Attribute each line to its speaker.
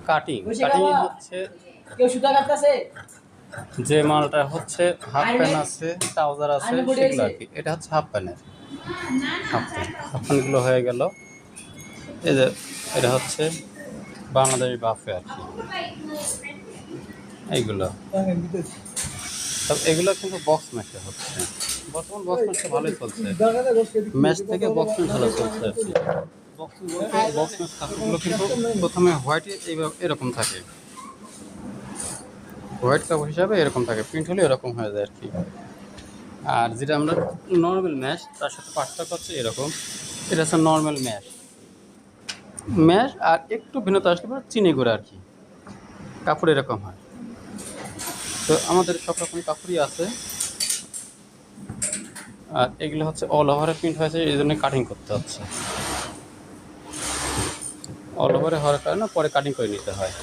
Speaker 1: Cutting cutting হচ্ছে
Speaker 2: কেউ সুতা কাটতেছে
Speaker 1: যে মালটা হচ্ছে হাফ প্যান্ট আছে, ট্রাউজার আছে, সেগুলো আর কি। এটা হচ্ছে হাফ প্যান্টের হাফ প্যান্টগুলো হয়ে গেল। এই যে এটা হচ্ছে বাংলাদেশি বাফে আর কি, এইগুলো। তবে এগুলো কিন্তু বক্স ম্যাচে হচ্ছে, বর্তমান বক্স ম্যাচটা ভালোই চলছে, ম্যাচ থেকে বক্স ম্যাচ ভালো চলছে আর কি। বক্স ম্যাচ কাপড়গুলো কিন্তু প্রথমে হোয়াইট এরকম থাকে, হোয়াইট কাপড় হিসাবে এরকম থাকে, প্রিন্ট হলে এরকম হয়ে যায় আর কি। আর যেটা আমরা নর্মাল ম্যাশ, তার সাথে পার্থক্য হচ্ছে এরকম, এটা হচ্ছে নর্মাল ম্যাশ। ম্যাশ আর একটু ভিন্নতা আসলে পরে চিনি করে আর কি, কাপড় এরকম হয়। তো আমাদের সব রকম কাপড়ই আছে। আর এগুলো হচ্ছে অল ওভারে প্রিন্ট হয়েছে, এই জন্য কাটিং করতে হচ্ছে। অল ওভারে হওয়ার কারণে পরে কাটিং করে নিতে হয়।